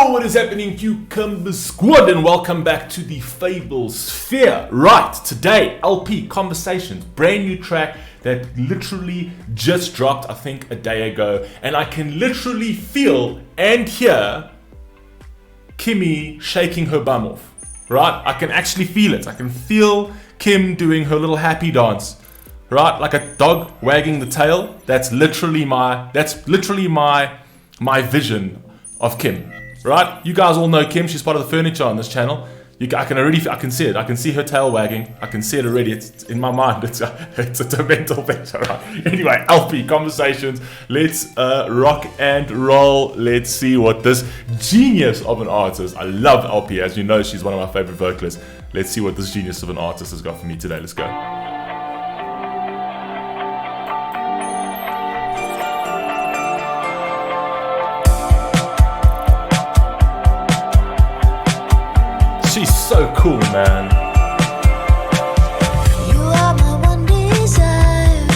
What is happening, Cucumber Squad, and welcome back to the Fable Sphere. Right, today, LP Conversations, brand new track that literally just dropped, I think, a day ago, and I can literally feel and hear Kimmy shaking her bum off. Right, I can actually feel it. I can feel Kim doing her little happy dance. Right, like a dog wagging the tail. That's literally my vision of Kim. Right, you guys all know Kim. She's part of the furniture on this channel. I can see it. I can see her tail wagging. I can see it already. It's in my mind. It's a mental picture. Right. Anyway, LP Conversations. Let's rock and roll. Let's see what this genius of an artist. I love LP. As you know, she's one of my favorite vocalists. Let's see what this genius of an artist has got for me today. Let's go. She's so cool, man. You are my one desire.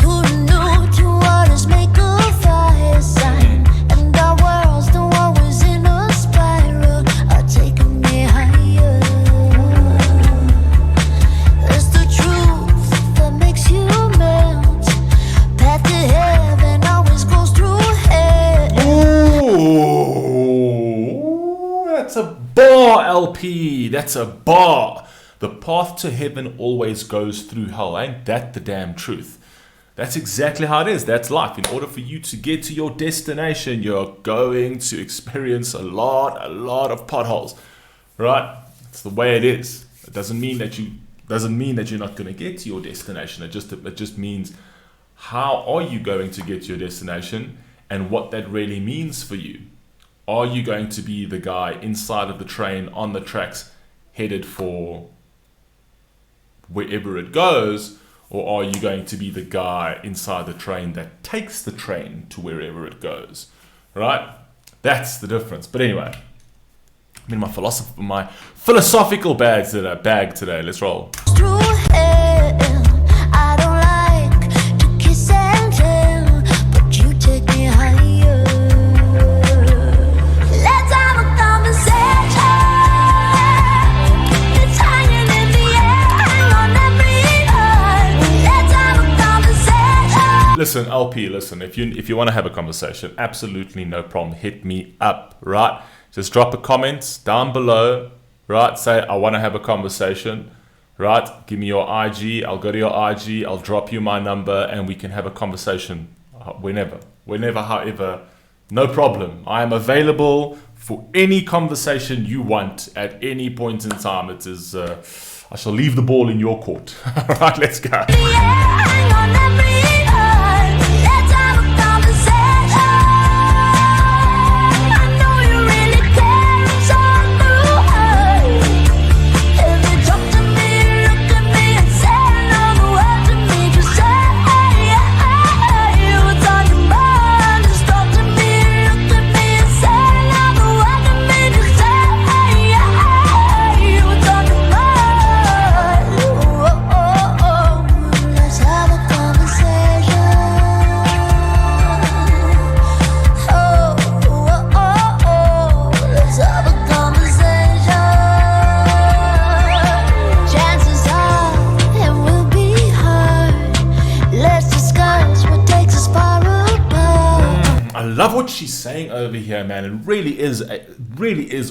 Who knew two waters make a fire sign? And our worlds, the one was in a spiral, are taking me higher. It's the truth that makes you melt. Path to heaven always goes through hell. Ooh, that's a bar, LP. That's a bar. The path to heaven always goes through hell. Ain't that the damn truth? That's exactly how it is. That's life. In order for you to get to your destination, you're going to experience a lot of potholes. Right? It's the way it is. It doesn't mean that you're not going to get to your destination. It just means how are you going to get to your destination and what that really means for you. Are you going to be the guy inside of the train on the tracks headed for wherever it goes, or are you going to be the guy inside the train that takes the train to wherever it goes? Right? That's the difference. But anyway, I'm in my philosophical bag today. Let's roll. Through hell, I don't like to kiss and tell, but you take me higher. Let's have a conversation. It's hanging in the air, hang on every line. Let's have a conversation. Listen, LP, listen, if you want to have a conversation, absolutely no problem. Hit me up, right? Just drop a comment down below, right? Say, I want to have a conversation, right? Give me your IG. I'll go to your IG. I'll drop you my number and we can have a conversation whenever, however, no problem. I am available for any conversation you want at any point in time. It is, I shall leave the ball in your court. All right, let's go. Yeah, hang on every line. Let's have a conversation. I know you really care, it's all through her. If you talk to me, look at me and say another word to me, just say, what's on your mind? Just talk to me, look at me and say another word to me, just say, what's on your mind? Let's have a conversation. Let's have a conversation. Chances are it will be hard. Let's discuss what takes us far apart. I love what she's saying over here, man. It really is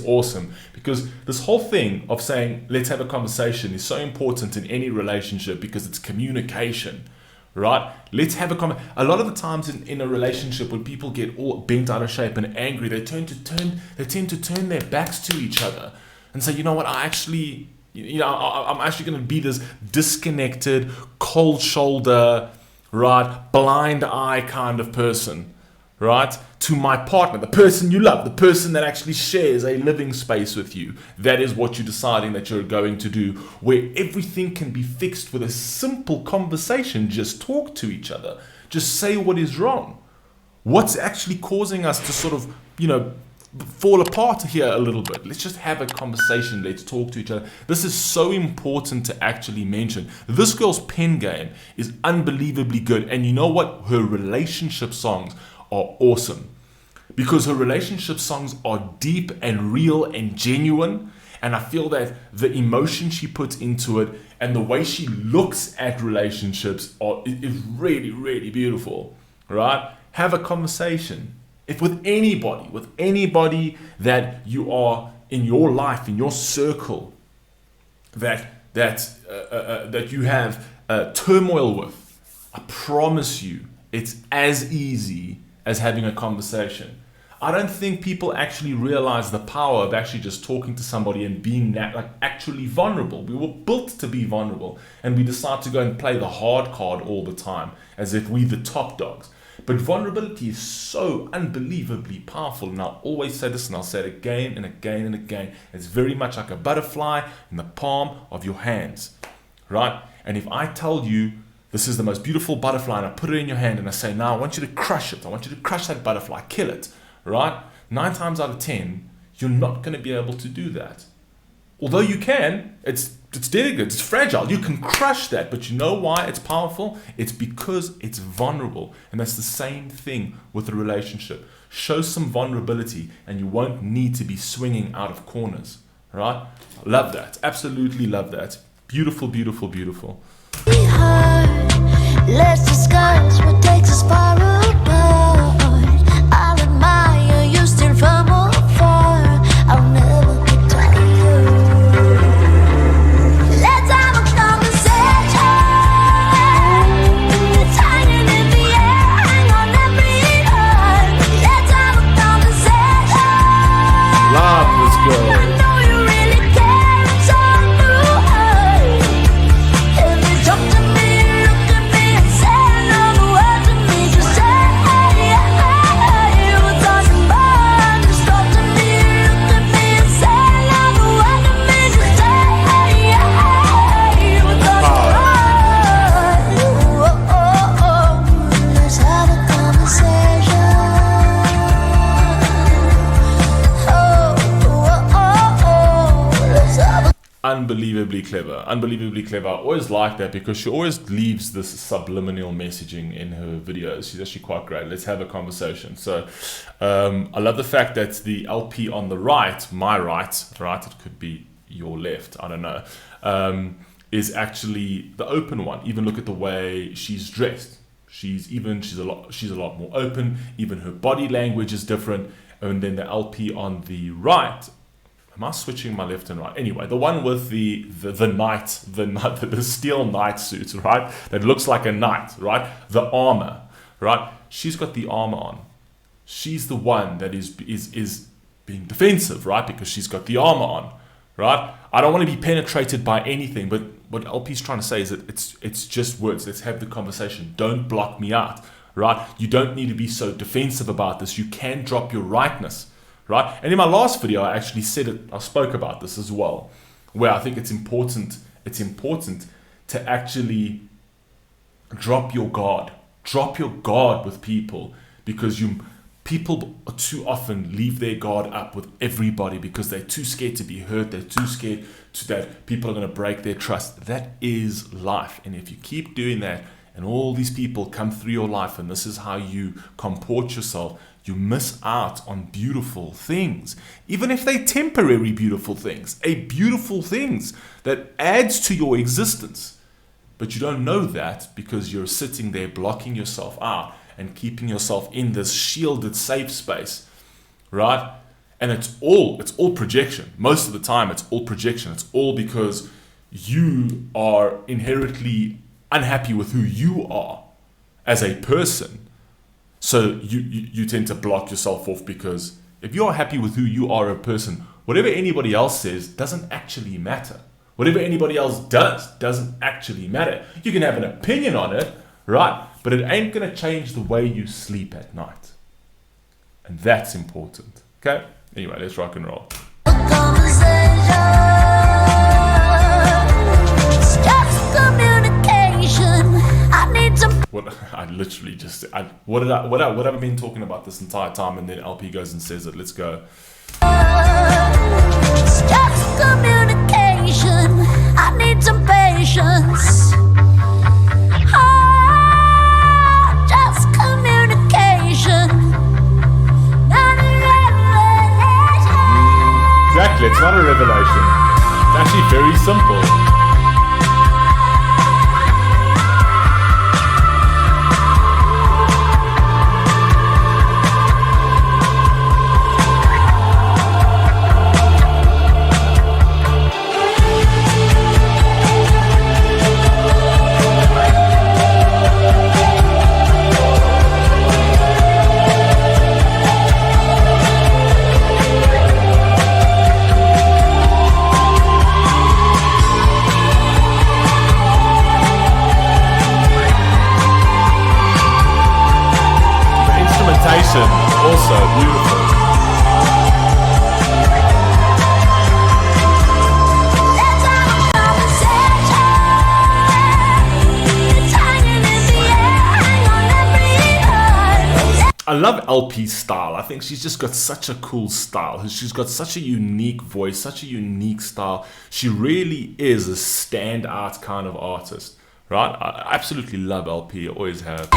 awesome, because this whole thing of saying let's have a conversation is so important in any relationship, because it's communication, right? Let's have a lot of the times in a relationship, when people get all bent out of shape and angry, they tend to turn their backs to each other and say, you know what, I'm actually going to be this disconnected, cold shoulder, right, blind eye kind of person, right, to my partner, the person you love, the person that actually shares a living space with you. That is what you're deciding that you're going to do, where everything can be fixed with a simple conversation. Just talk to each other. Just say what is wrong. What's actually causing us to sort of, fall apart here a little bit? Let's just have a conversation. Let's talk to each other. This is so important to actually mention. This girl's pen game is unbelievably good. And you know what? Her relationship songs are awesome. because her relationship songs are deep and real and genuine. And I feel that the emotion she puts into it and the way she looks at relationships is really, really beautiful, right? Have a conversation. If with anybody that you are in your life, in your circle, that you have turmoil with, I promise you, it's as easy as having a conversation. I don't think people actually realize the power of actually just talking to somebody and being that, like, actually vulnerable. We were built to be vulnerable, and we decide to go and play the hard card all the time as if we're the top dogs. But vulnerability is so unbelievably powerful, and I'll always say this, and I'll say it again and again and again. It's very much like a butterfly in the palm of your hands, right? And if I tell you this is the most beautiful butterfly, and I put it in your hand and I say, now I want you to crush it. I want you to crush that butterfly, kill it. Right? 9 times out of 10, you're not going to be able to do that. Although you can, it's delicate, it's fragile. You can crush that, but you know why it's powerful? It's because it's vulnerable. And that's the same thing with a relationship. Show some vulnerability and you won't need to be swinging out of corners. Right? Love that. Absolutely love that. Beautiful, beautiful, beautiful. Let's discuss what takes us far apart. I'll admire you still from afar. I'll never get tired. Let's have a conversation. It's hanging in the air, hang on every heart. Let's have a conversation. Love this girl. I know you really care, it's all through her. If you talk to me, look at me and say another word to me, just say what's on your mind. Just talk to me, look at me and say another word to me, just say what's on your mind. Let's have a conversation. Let's have a Unbelievably clever. Unbelievably clever. I always like that because she always leaves this subliminal messaging in her videos. She's actually quite great. Let's have a conversation. So I love the fact that the LP on the right, my right, it could be your left, I don't know, is actually the open one. Even look at the way she's dressed. She's a lot more open. Even her body language is different. And then the LP on the right. Am I switching my left and right? Anyway, the one with the steel knight suit, right? That looks like a knight, right? The armor, right? She's got the armor on. She's the one that is being defensive, right? Because she's got the armor on, right? I don't want to be penetrated by anything, but what LP's trying to say is that it's just words. Let's have the conversation. Don't block me out, right? You don't need to be so defensive about this. You can drop your rightness. Right? And in my last video, I actually said it, I spoke about this as well, where I think it's important to actually drop your guard with people, because people too often leave their guard up with everybody because they're too scared to be hurt. They're too scared that people are going to break their trust. That is life. And if you keep doing that and all these people come through your life and this is how you comport yourself, you miss out on beautiful things, even if they're temporary beautiful things, beautiful things that adds to your existence. But you don't know that because you're sitting there blocking yourself out and keeping yourself in this shielded safe space, right? And it's all projection. Most of the time, it's all projection. It's all because you are inherently unhappy with who you are as a person. So you tend to block yourself off, because if you are happy with who you are a person, whatever anybody else says doesn't actually matter. Whatever anybody else does doesn't actually matter. You can have an opinion on it, right? But it ain't going to change the way you sleep at night. And that's important. Okay? Anyway, let's rock and roll. What I literally just what have I been talking about this entire time? And then LP goes and says it. Let's go. It's just communication. I need some patience. Just communication. Na, It's actually very simple. Also beautiful. I love LP's style. I think she's just got such a cool style. She's got such a unique voice, such a unique style. She really is a standout kind of artist, right? I absolutely love LP, I always have.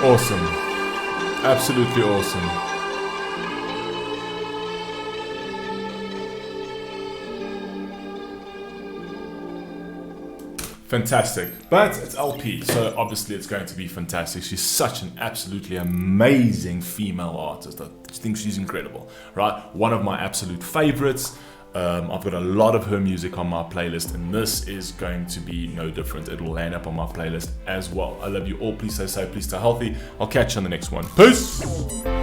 Awesome. Absolutely awesome. Fantastic. But it's LP, so obviously it's going to be fantastic. She's such an absolutely amazing female artist. I think she's incredible, right? One of my absolute favorites. I've got a lot of her music on my playlist, and this is going to be no different. It will land up on my playlist as well. I love you all. Please stay safe, please stay healthy. I'll catch you on the next one. Peace!